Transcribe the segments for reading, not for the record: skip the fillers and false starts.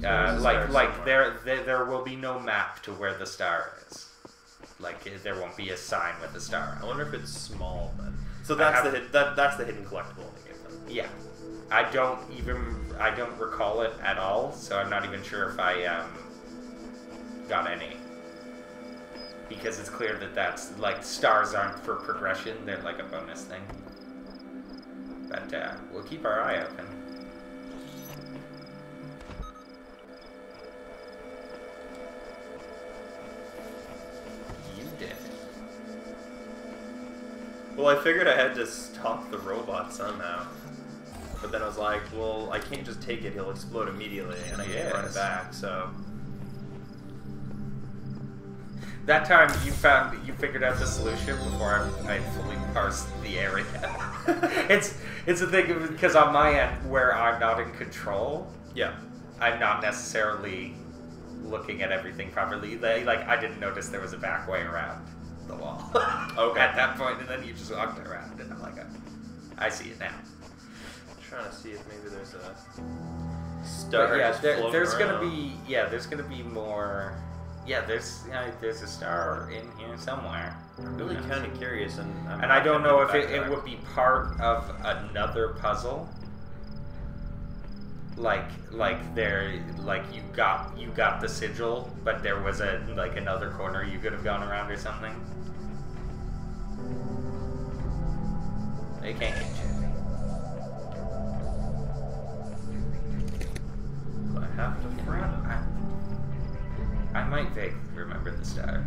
Like there will be no map to where the star is. Like there won't be a sign with a star. I wonder if it's small then. So that's the hidden collectible they gave them. Yeah, I don't recall it at all, so I'm not even sure if I got any. Because it's clear that that's like stars aren't for progression; they're like a bonus thing. But we'll keep our eye open. Well, I figured I had to stop the robot somehow. But then I was like, well, I can't just take it, he'll explode immediately, and I can't run it back, so... That time you figured out the solution before I fully parsed the area. it's a thing, because on my end, where I'm not in control, yeah, I'm not necessarily looking at everything properly. Like, I didn't notice there was a back way around the wall. Okay. At that point, and then you just walked around, and I'm like, I see it now. I'm trying to see if maybe there's a star. Yeah, there's gonna be more. Yeah, there's a star in here somewhere. I'm really kind of curious, and I don't know if it would be part of another puzzle. Like you got the sigil, but there was another corner you could have gone around or something. They can't get you. I have to free them. I might vaguely remember the star.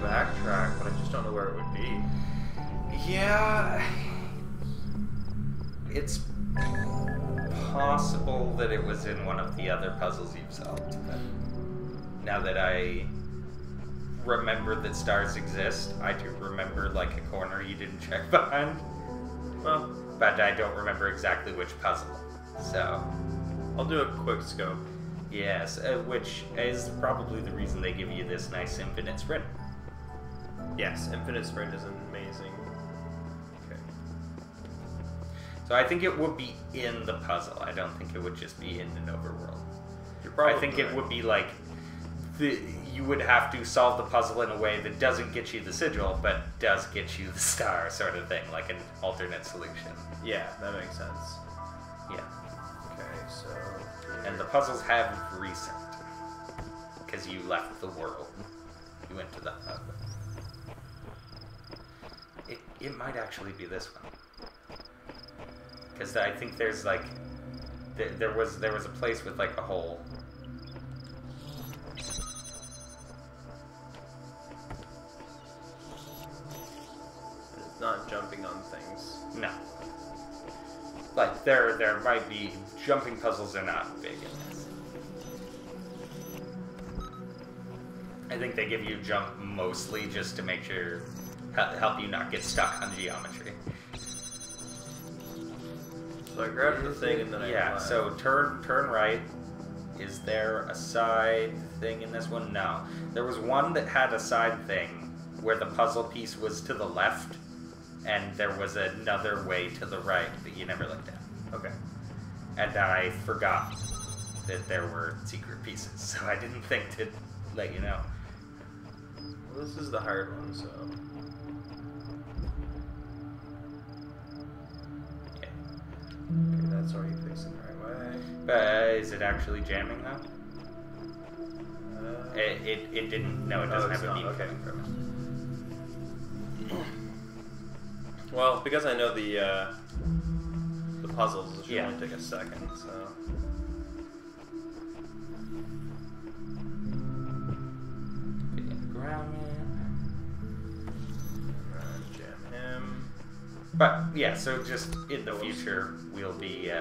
Backtrack, but I just don't know where it would be. Yeah, it's possible that it was in one of the other puzzles you've solved, but now that I remember that stars exist, I do remember like a corner you didn't check behind. Well, but I don't remember exactly which puzzle, so I'll do a quick scope. Yes, which is probably the reason they give you this nice infinite sprint. Yes, infinite sprint is amazing. Okay. So I think it would be in the puzzle. I don't think it would just be in an overworld. I think it would be like you would have to solve the puzzle in a way that doesn't get you the sigil, but does get you the star, sort of thing, like an alternate solution. Yeah, that makes sense. Yeah. Okay, so... And the puzzles have reset. Because you left the world. You went to the hub. It might actually be this one. Because I think there's like... There was a place with like a hole. It's not jumping on things. No. Like, there might be... Jumping puzzles are not big in this. I think they give you jump mostly just to make sure... help you not get stuck on geometry. So I grabbed the thing and then I... Yeah, so turn right. Is there a side thing in this one? No. There was one that had a side thing where the puzzle piece was to the left, and there was another way to the right that you never looked at. Okay. And I forgot that there were secret pieces, so I didn't think to let you know. Well, this is the hard one, so... Yeah. Okay, that's already facing the right way. But is it actually jamming, though? It didn't... No, it doesn't have a beam coming from it. Well, because I know the puzzles, it should only take a second, so... Jam him. But, yeah, so just in the future, we'll be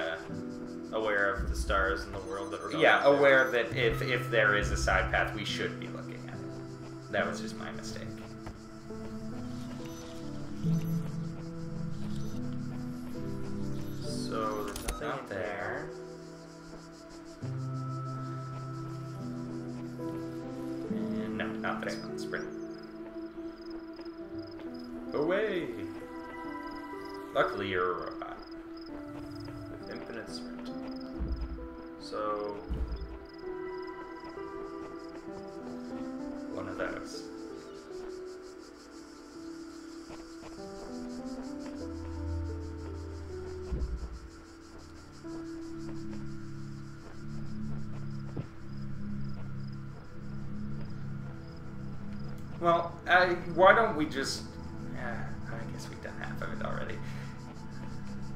aware of the stars in the world that we're going Yeah, to. aware that if there is a side path, we should be looking at it. That was just my mistake. So there's nothing Not there. And no, not this one. Sprint. Away! Luckily, you're a robot. With infinite sprint. So One of those. Well, why don't we just... I guess we've done half of it already.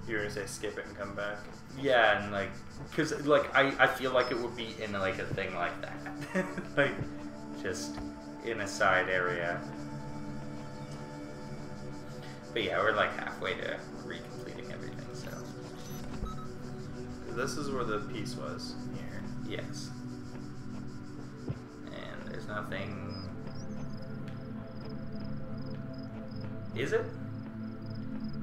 you're gonna say skip it and come back. Yeah, and like, because like I feel like it would be in like a thing like that, like just in a side area. But yeah, we're like halfway to recompleting everything. So this is where the piece was here. yes, and there's nothing. Is it?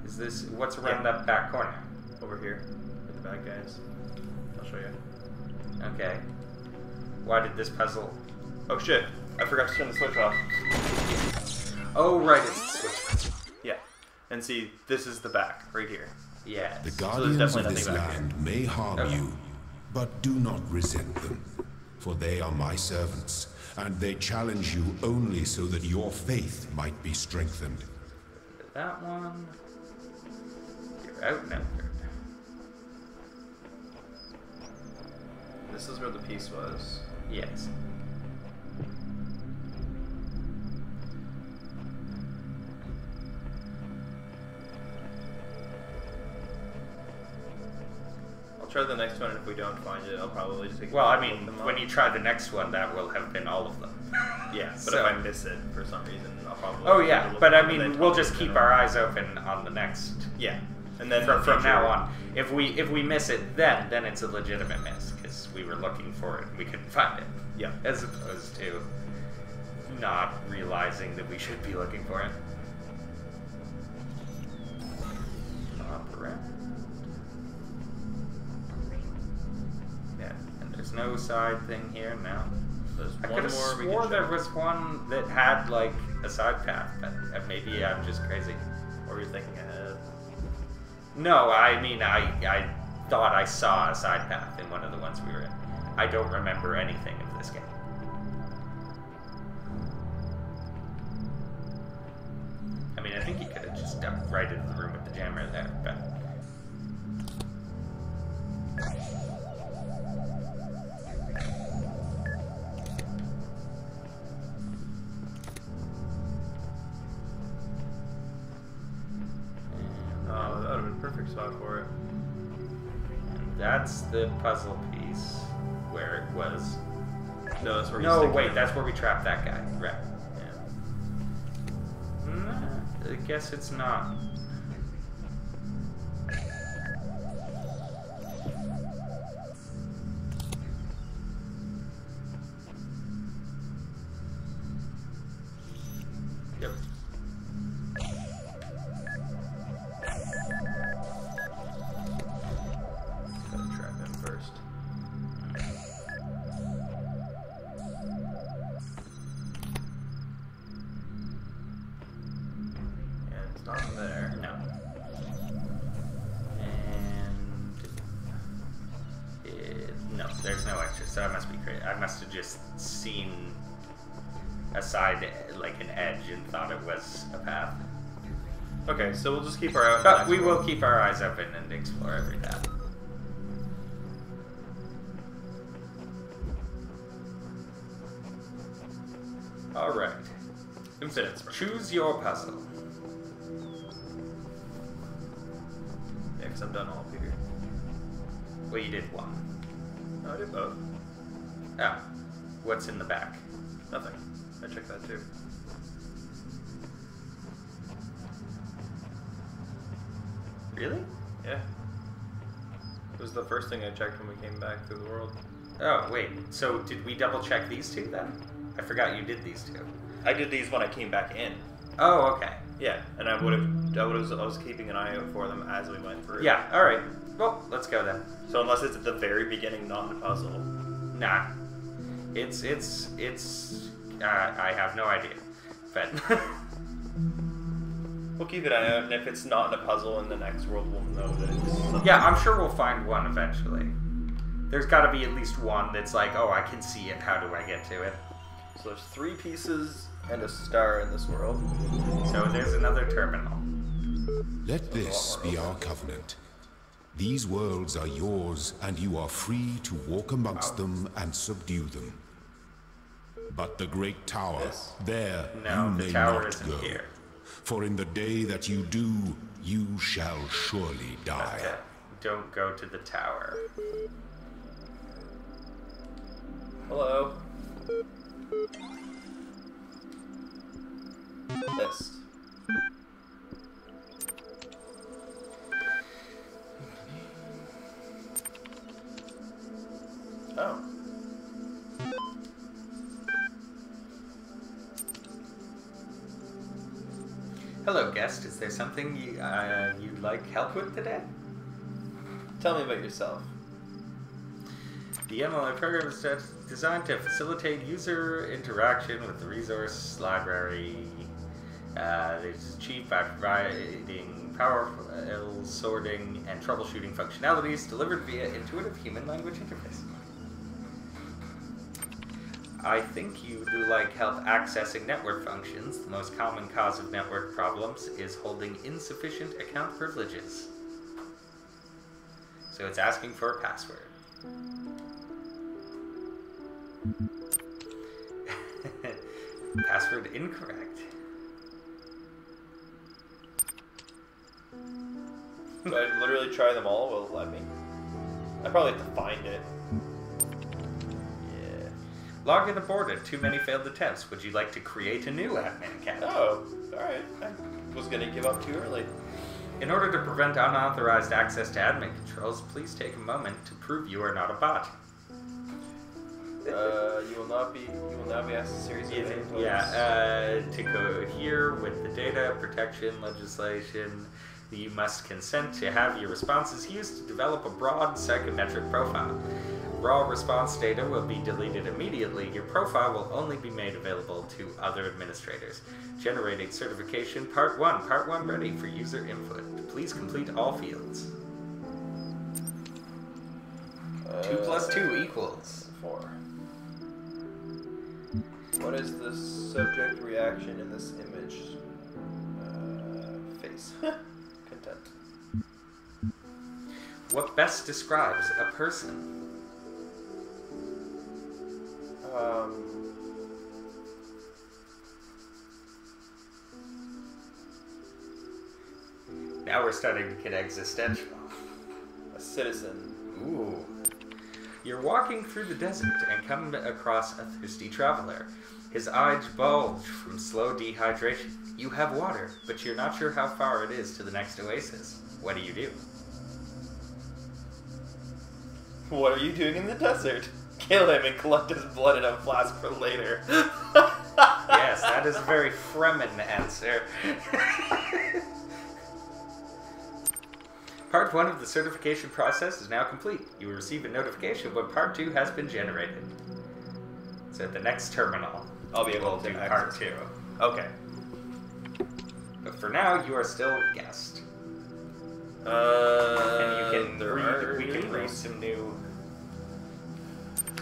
Is this what's around that back corner? Over here, with the bad guys. I'll show you. Okay. Why did this puzzle? Oh shit! I forgot to turn the switch off. Oh right, it's the switch. Yeah, and see, this is the back right here. Yeah. The So guardians there's of definitely this nothing back land may harm you, but do not resent them, for they are my servants, and they challenge you only so that your faith might be strengthened. That one. You're outnumbered. This is where the piece was. Yes. I'll try the next one, and if we don't find it, I'll probably just take. Well, I look mean, them when up. you try the next one, that will have been all of them. Yeah, but So- if I miss it for some reason, I'll probably. Oh yeah, look but it I up and then mean, we'll tell just you keep in general. our eyes open on the next. Yeah, and then From now on, if we miss it, then it's a legitimate miss because we were looking for it and we couldn't find it. Yeah. As opposed to not realizing that we should be looking for it. Opera. Yeah. And there's no side thing here now. There's I one could have more we swore can there check. was one that had like a side path, but maybe I'm just crazy. Or you're thinking ahead. No, I mean I thought I saw a side path in one of the ones we were in. I don't remember anything of this game. I mean, I think he could have just dumped right into the room with the jammer there, but... Oh, that would have been a perfect spot for it. And that's the puzzle piece where it was. No, that's where you No, stick wait, it. that's where we trapped that guy. Right. Yeah. Nah, I guess it's not. Yep. Gotta trap him first. And it's not there. No. And no, there's no extra, so I must be crazy. I must have just seen a side, like an edge, and thought it was a path. Okay, so we'll just keep our eye on the But next we will one. keep our eyes open and explore every path. Alright. Infinite sprint. Choose your puzzle. Yeah, because I'm done all up here. Well, you did one. No, I did both. Oh. What's in the back? Nothing. I checked that too. Really? Yeah. was the first thing I checked when we came back through the world. Oh, wait. So did we double check these two then? I forgot you did these two. I did these when I came back in. Oh, okay. Yeah, and I was keeping an eye out for them as we went through. Yeah, alright. Well, let's go then. So unless it's at the very beginning, not in the puzzle. Nah. It's I have no idea. But we'll keep an eye out, and if it's not in a puzzle in the next world, we'll know that it's something. Yeah, I'm sure we'll find one eventually. There's got to be at least one that's like, oh, I can see it. How do I get to it? So there's 3 pieces and a star in this world. So there's another terminal. Let this be our covenant. These worlds are yours, and you are free to walk amongst them and subdue them. But the great tower, there no, you the may tower not isn't go. here. For in the day that you do, you shall surely die. Okay. Don't go to the tower. Hello. List. Oh. Hello, guest. Is there something you'd like help with today? Tell me about yourself. The MLA program is designed to facilitate user interaction with the resource library. It's achieved by providing powerful sorting and troubleshooting functionalities delivered via intuitive human language interface. I think you do like help accessing network functions. The most common cause of network problems is holding insufficient account privileges. So it's asking for a password. Password incorrect. Do I literally try them all? Will it let me? I probably have to find it. Yeah. Login aborted. Too many failed attempts. Would you like to create a new admin account? Oh, alright. I was gonna give up too early. In order to prevent unauthorized access to admin controls, please take a moment to prove you are not a bot. You will now be asked a series of inputs. Yeah, to go here with the data protection legislation, you must consent to have your responses used to develop a broad psychometric profile. Raw response data will be deleted immediately. Your profile will only be made available to other administrators. Generating certification Part 1. Part 1 ready for user input. Please complete all fields. 2 plus 2 equals 4. What is the subject reaction in this image? Face. Content. What best describes a person? Now we're starting to get existential. A citizen. Ooh. You're walking through the desert and come across a thirsty traveler. His eyes bulge from slow dehydration. You have water, but you're not sure how far it is to the next oasis. What do you do? What are you doing in the desert? Kill him and collect his blood in a flask for later. Yes, that is a very Fremen answer. Part 1 of the certification process is now complete. You will receive a notification when Part 2 has been generated. So at the next terminal, I'll be able to do access Part 2. Okay. But for now, you are still a guest. And you can we can read some new...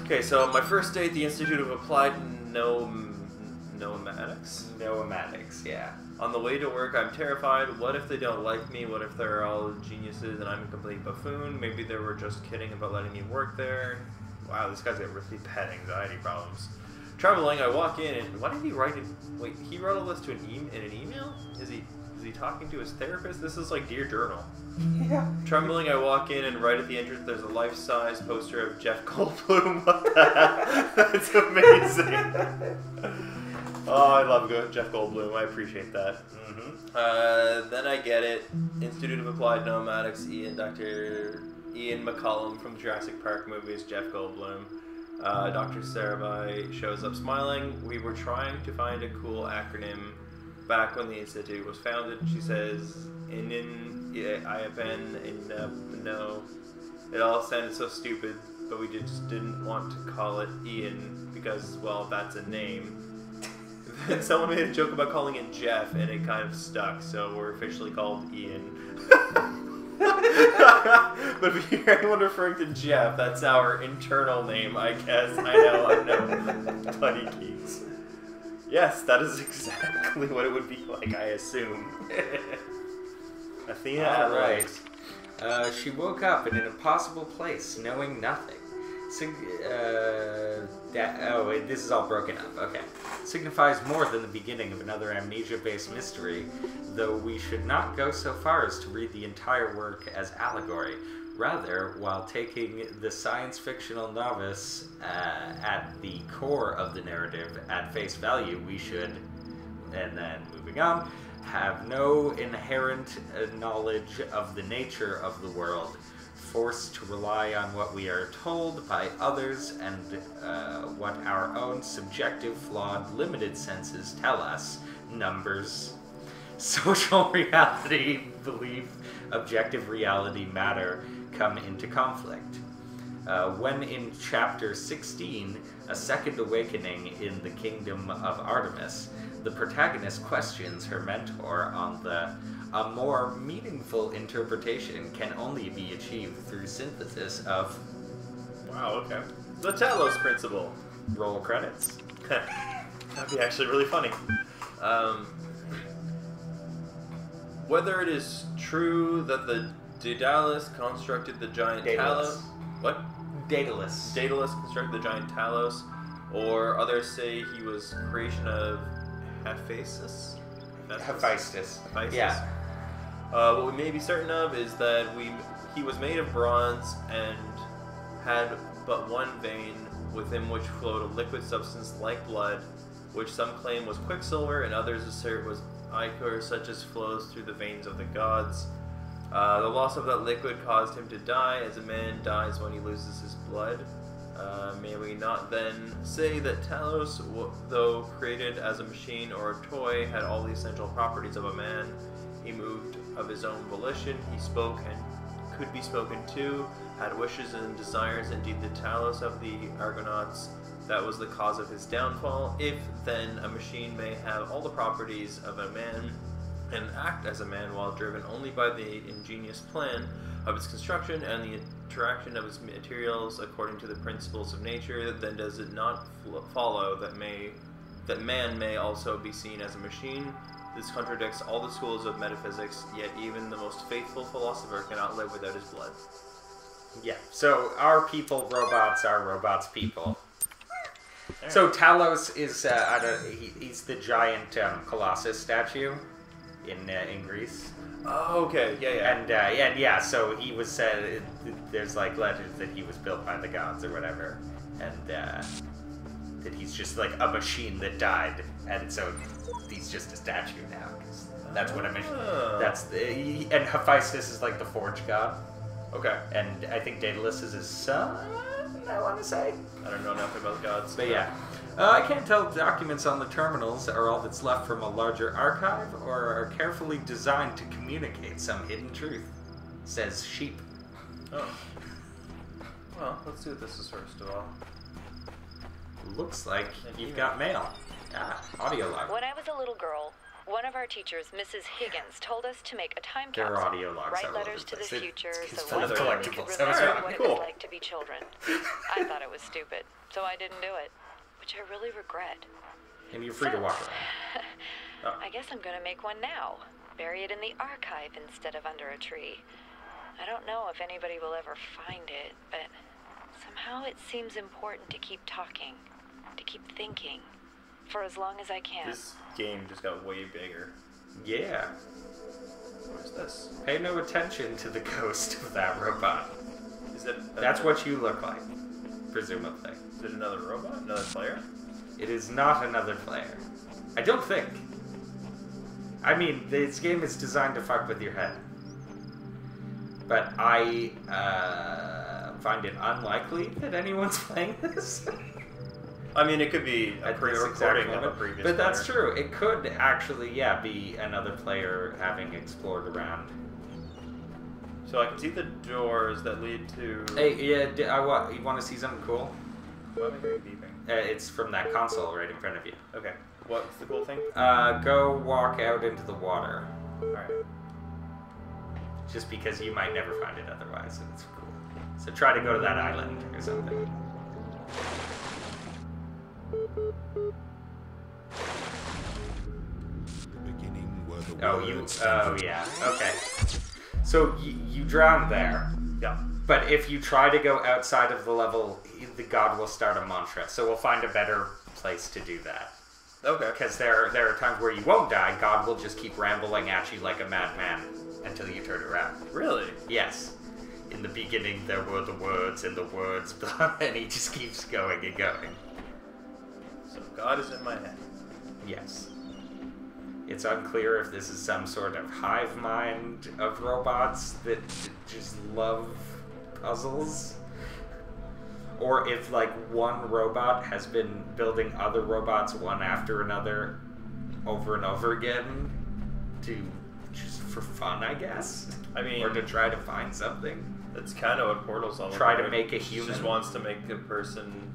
Okay, so my first day at the Institute of Applied Noematics? Noematics, yeah. On the way to work, I'm terrified. What if they don't like me? What if they're all geniuses and I'm a complete buffoon? Maybe they were just kidding about letting me work there. Wow, this guy's got really bad anxiety problems. Traveling, I walk in and... Why did he write it? Wait, he wrote all this to in an email? Is he talking to his therapist? This is like Dear Journal. Yeah. Trembling, I walk in and right at the entrance there's a life-size poster of Jeff Goldblum. What the heck? That's amazing. Oh, I love Jeff Goldblum. I appreciate that. Mm-hmm. Then I get it. Institute of Applied Noematics, Ian, Dr. Ian McCollum from the Jurassic Park movies, Jeff Goldblum. Dr. Sarabhai shows up smiling. We were trying to find a cool acronym back when the Institute was founded. She says, no. It all sounded so stupid, but we just didn't want to call it Ian because, well, that's a name. Then someone made a joke about calling it Jeff, and it kind of stuck, so we're officially called Ian. But if you hear anyone referring to Jeff, that's our internal name, I guess. I know, Buddy Keats. Yes, that is exactly what it would be like, I assume. Athena, alright. She woke up in an impossible place, knowing nothing. This is all broken up. Okay. Signifies more than the beginning of another amnesia-based mystery, though we should not go so far as to read the entire work as allegory. Rather, while taking the science-fictional novice at the core of the narrative at face value, we should, and then moving on, have no inherent knowledge of the nature of the world, forced to rely on what we are told by others and what our own subjective, flawed, limited senses tell us. Numbers, social reality, belief, objective reality, matter come into conflict. When in chapter 16, A Second Awakening in the Kingdom of Artemis, the protagonist questions her mentor on a more meaningful interpretation can only be achieved through synthesis of... Wow, okay. The Talos Principle. Roll credits. That'd be actually really funny. Whether it is true that the Daedalus constructed the giant Talos... What? Daedalus. Daedalus constructed the giant Talos, or others say he was creation of Hephaestus? Hephaestus. Yeah. What we may be certain of is that he was made of bronze and had but one vein within which flowed a liquid substance like blood, which some claim was quicksilver and others assert was ichor, such as flows through the veins of the gods. The loss of that liquid caused him to die, as a man dies when he loses his blood. May we not then say that Talos, though created as a machine or a toy, had all the essential properties of a man? He moved of his own volition, he spoke and could be spoken to, had wishes and desires. Indeed, the Talos of the Argonauts, that was the cause of his downfall. If, then, a machine may have all the properties of a man and act as a man while driven only by the ingenious plan of its construction and the interaction of its materials according to the principles of nature, then does it not follow that man may also be seen as a machine? This contradicts all the schools of metaphysics, yet even the most faithful philosopher cannot live without his blood. Yeah, so our people, robots, are robots' people. Right. So Talos is, he's the giant Colossus statue in Greece. Oh, okay, yeah. So he was said. There's like legends that he was built by the gods or whatever, and that he's just like a machine that died, and so he's just a statue now. Cause that's what I mentioned. And Hephaestus is like the forge god. Okay. And I think Daedalus is his son. I want to say. I don't know nothing about the gods. But yeah. I can't tell if documents on the terminals are all that's left from a larger archive or are carefully designed to communicate some hidden truth, says Sheep. Oh. Well, let's see what this is first of all. Looks like you've got mail. Audio log. When I was a little girl, one of our teachers, Mrs. Higgins, told us to make a time There capsule, are audio logs write letters to the future, it's so one day we could collectibles. remember what it Cool. was like to be children. I thought it was stupid, so I didn't do it, which I really regret. And you're free to walk around. I guess I'm gonna make one now. Bury it in the archive instead of under a tree. I don't know if anybody will ever find it, but somehow it seems important to keep talking, to keep thinking, for as long as I can. This game just got way bigger. Yeah. What is this? Pay no attention to the ghost of that robot. Is it? That's what you look like, presumably. Is it another robot? Another player? It is not another player. I don't think. I mean, this game is designed to fuck with your head. but I find it unlikely that anyone's playing this. I mean, it could be a pre-recording of a previous But that's player. true. It could actually, yeah, be another player having explored around. So I can see the doors that lead to... Hey, yeah, you want to see something cool? Why am I hearing beeping? It's from that console right in front of you. Okay. What's the cool thing? Go walk out into the water. Alright. Just because you might never find it otherwise, and it's cool. So try to go to that island or something. The beginning were the Oh, you. words Oh, yeah. Okay. So you drown there. Yeah. But if you try to go outside of the level, the god will start a mantra. So we'll find a better place to do that. Okay. Because there are times where you won't die. God will just keep rambling at you like a madman until you turn around. Really? Yes. In the beginning, there were the words, and the words, and he just keeps going and going. So God is in my head. Yes. It's unclear if this is some sort of hive mind of robots that just love puzzles, or if, like, one robot has been building other robots one after another over and over again to just for fun, I guess. I mean... Or to try to find something. That's kind of what Portal's all about. Try to make a human. Just wants to make a person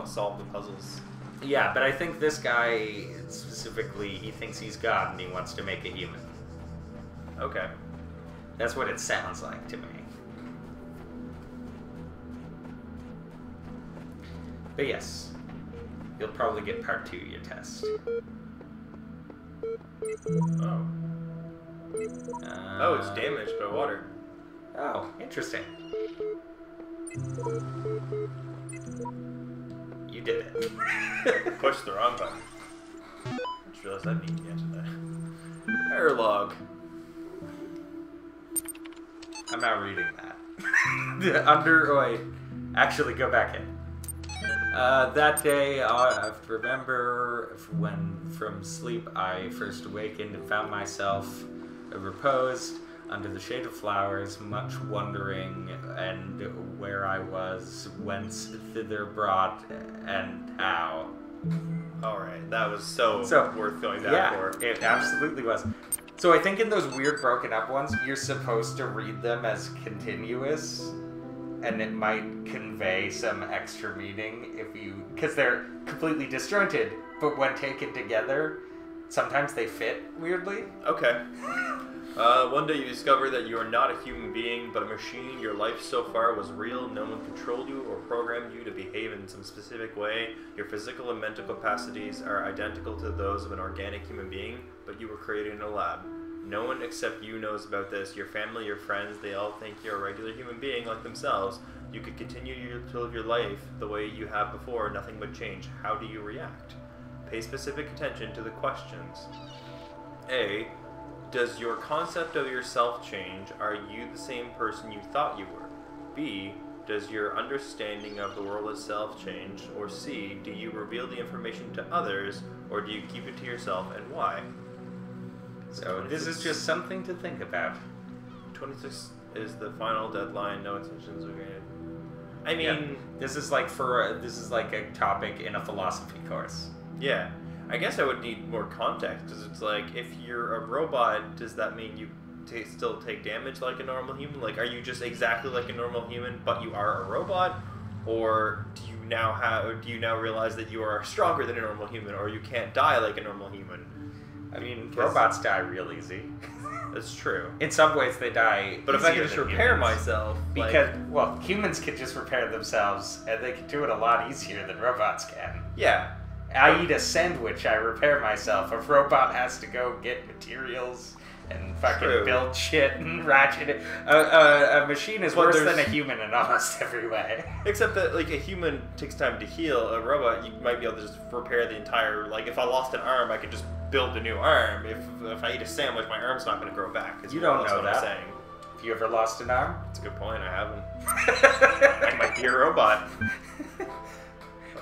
solve the puzzles. Yeah, but I think this guy, specifically, he thinks he's God and he wants to make a human. Okay. That's what it sounds like to me. But yes, you'll probably get part 2 of your test. Oh. Oh, it's damaged by water. Oh, interesting. You did it. Push the wrong button. I just realized I need to answer that. Error log. I'm not reading that. Wait. Actually, go back in. That day, I remember when from sleep I first awakened and found myself reposed under the shade of flowers, much wondering and where I was, whence thither brought, and how. Alright, that was so worth going back for. Yeah, it absolutely was. So I think in those weird broken up ones, you're supposed to read them as continuous, and it might convey some extra meaning if you... Because they're completely disjointed, but when taken together, sometimes they fit weirdly. Okay. One day you discover that you are not a human being, but a machine. Your life so far was real. No one controlled you or programmed you to behave in some specific way. Your physical and mental capacities are identical to those of an organic human being, but you were created in a lab. No one except you knows about this. Your family, your friends, they all think you're a regular human being like themselves. You could continue to live your life the way you have before. Nothing would change. How do you react? Pay specific attention to the questions. A. Does your concept of yourself change? Are you the same person you thought you were? B. Does your understanding of the world itself change? Or C. Do you reveal the information to others, or do you keep it to yourself, and why? So this is just something to think about. 26 is the final deadline. No extensions are granted. I mean, Yeah. This is like a topic in a philosophy course. yeah. I guess I would need more context, because it's like, if you're a robot, does that mean you still take damage like a normal human? Like, are you just exactly like a normal human, but you are a robot? Or do you now realize that you are stronger than a normal human, or you can't die like a normal human? I mean, robots die real easy. That's true. In some ways, they die. But if I easier can just than repair humans. myself, Because, well, humans can just repair themselves, and they can do it a lot easier than robots can. yeah. I eat a sandwich, I repair myself. A robot has to go get materials and fucking True. build shit and ratchet it. A machine is Well, worse than there's- a human in almost every way. Except that, like, a human takes time to heal. A robot, you might be able to just repair the entire... Like, if I lost an arm, I could just build a new arm. If I eat a sandwich, my arm's not going to grow back. You don't that's know what that. I'm saying. Have you ever lost an arm? That's a good point. I haven't. I might be a robot.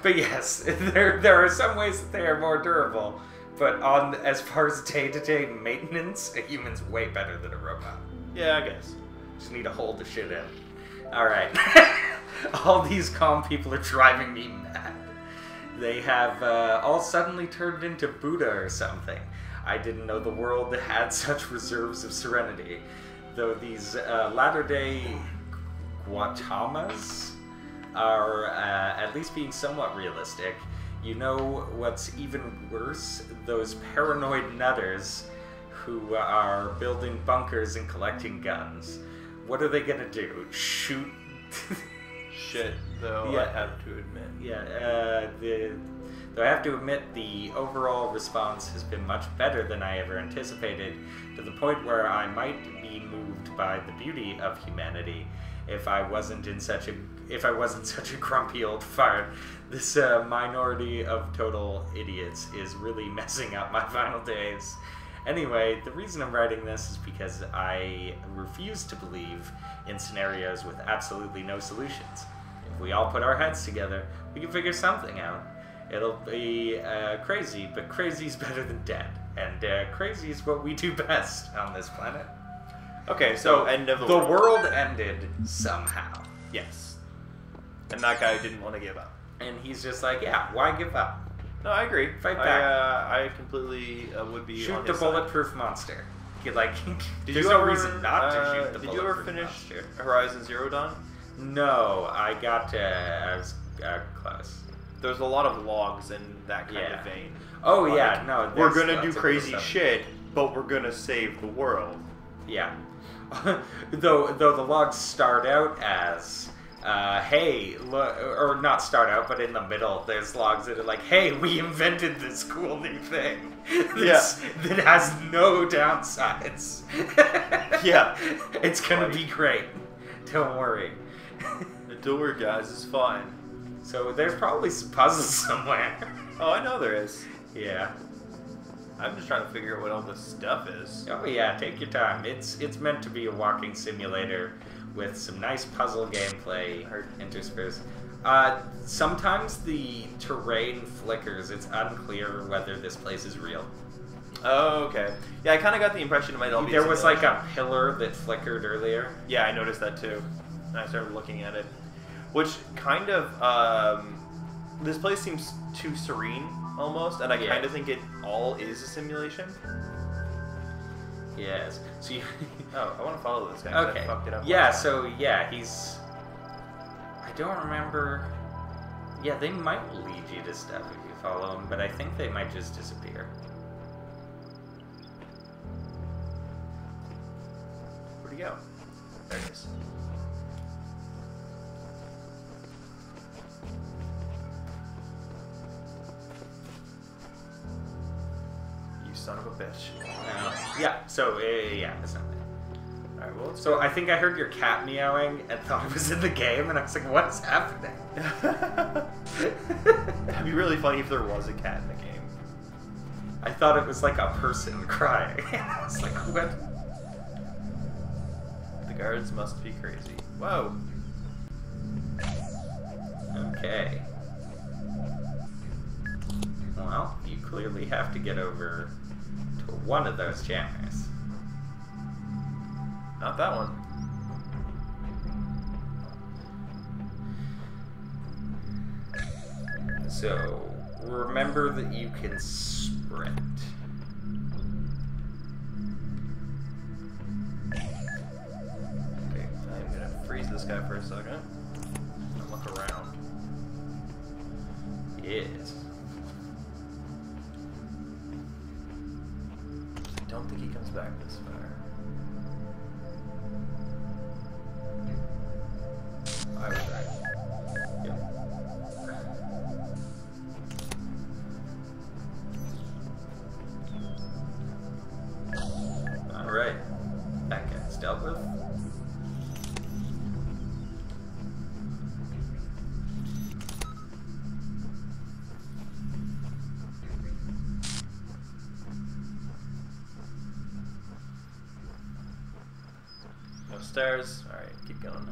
But yes, there are some ways that they are more durable. But as far as day-to-day maintenance, a human's way better than a robot. Yeah, I guess. Just need to hold the shit in. Alright. All these calm people are driving me mad. They have all suddenly turned into Buddha or something. I didn't know the world had such reserves of serenity. Though these latter-day Gautamas are at least being somewhat realistic. You know what's even worse? Those paranoid nutters who are building bunkers and collecting guns. What are they gonna do? Shoot? Shit, though, Yeah. I have to admit. Yeah, though I have to admit the overall response has been much better than I ever anticipated, to the point where I might be moved by the beauty of humanity if I wasn't such a grumpy old fart. This minority of total idiots is really messing up my final days. Anyway, the reason I'm writing this is because I refuse to believe in scenarios with absolutely no solutions. If we all put our heads together, we can figure something out. It'll be crazy, but crazy's better than dead. And crazy is what we do best on this planet. Okay, so end of the world ended somehow. Yes. And that guy didn't want to give up. And he's just like, yeah, why give up? No, I agree. Fight back. I completely would be Shoot on the his side. bulletproof monster. Like, Did there's you no ever, reason not to shoot the Did bulletproof you ever finish monster. Horizon Zero Dawn? No, I got I was close. There's a lot of logs in that kind Yeah. of vein. Oh Like, yeah, no. We're there's gonna lots do of crazy stuff. shit, but we're gonna save the world. Yeah. though the logs start out as, hey, look, or not start out, but in the middle, there's logs that are like, hey, we invented this cool new thing that has no downsides. Yeah. It's gonna be great. Don't worry. Don't worry, guys, it's fine. So there's probably some puzzles somewhere. Oh, I know there is. Yeah. I'm just trying to figure out what all this stuff is. Oh yeah, take your time. It's meant to be a walking simulator with some nice puzzle gameplay interspersed. Sometimes the terrain flickers. It's unclear whether this place is real. Oh, okay. Yeah, I kind of got the impression it might all be. There was like a pillar that flickered earlier. Yeah, I noticed that too. And I started looking at it, which kind of this place seems too serene almost, and I kind of think it all is a simulation. Yes. So you. Oh, I want to follow this guy. 'Cause Okay. I fucked it up. Yeah. So yeah, he's. I don't remember. Yeah, they might lead you to stuff if you follow them, but I think they might just disappear. Where'd he go? There he is. You son of a bitch. Yeah. So yeah, that's not it. Alright, well, So I think I heard your cat meowing and thought it was in the game, and I was like, "What's happening?" That'd be really funny if there was a cat in the game. I thought it was like a person crying. I was like, "What?" The guards must be crazy. Whoa. Okay. Well, you clearly have to get over to one of those jammers. Not that one. So remember that you can sprint. Okay, I'm gonna freeze this guy for a second. And look around. Yes. I don't think he comes back this far. I was right. Yep. Alright. That guy's dealt with. No stairs. Alright, keep going.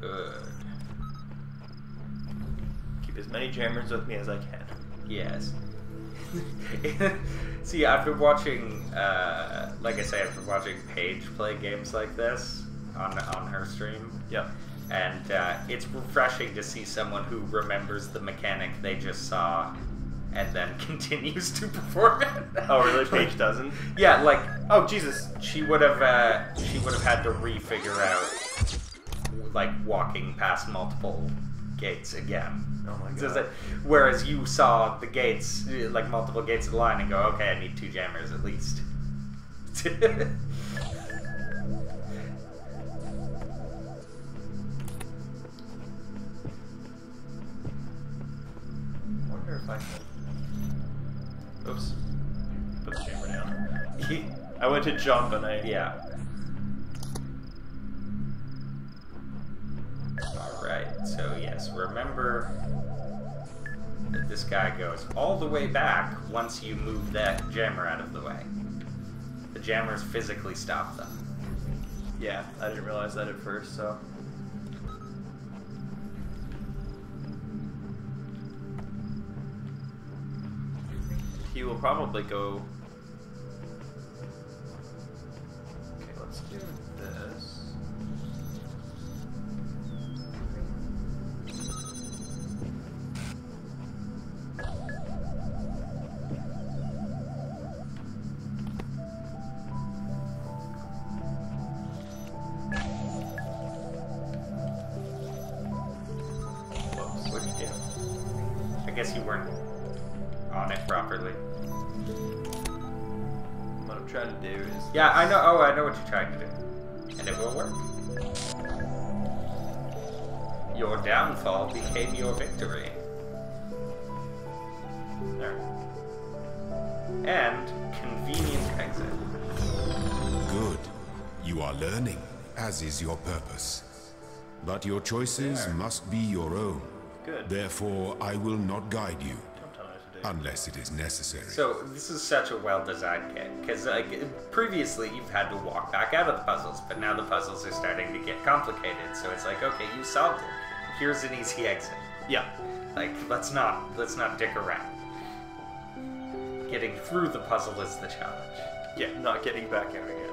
Good. Keep as many jammers with me as I can. Yes. See, I've been watching, like I say, I've been watching Paige play games like this on her stream. Yep. And it's refreshing to see someone who remembers the mechanic they just saw and then continues to perform it. Oh, really? Paige doesn't? Yeah, like, oh, Jesus. She would have had to refigure out, like, walking past multiple gates again. Oh my god. So whereas you saw the gates, like multiple gates of the line, and go, okay, I need 2 jammers at least. I wonder if I can... Oops. Put the jammer down. I went to jump and I... Yeah. Alright, so yes, remember that this guy goes all the way back once you move that jammer out of the way. The jammers physically stop them. Yeah, I didn't realize that at first, so... He will probably go... Okay, let's do this. Whoops, which game? I guess you weren't on it properly. What I'm trying to do is... Yeah, I know. Oh, I know what you're trying to do. And it will work. Your downfall became your victory. There. And convenient exit. Good. You are learning, as is your purpose. But your choices must be your own. Good. Therefore, I will not guide you, Don't tell me what to do. unless it is necessary. So this is such a well-designed game because previously you've had to walk back out of the puzzles, but now the puzzles are starting to get complicated. So it's like, okay, you solved it. Here's an easy exit. Yeah. Like, let's not dick around. Getting through the puzzle is the challenge. Yeah, not getting back out again.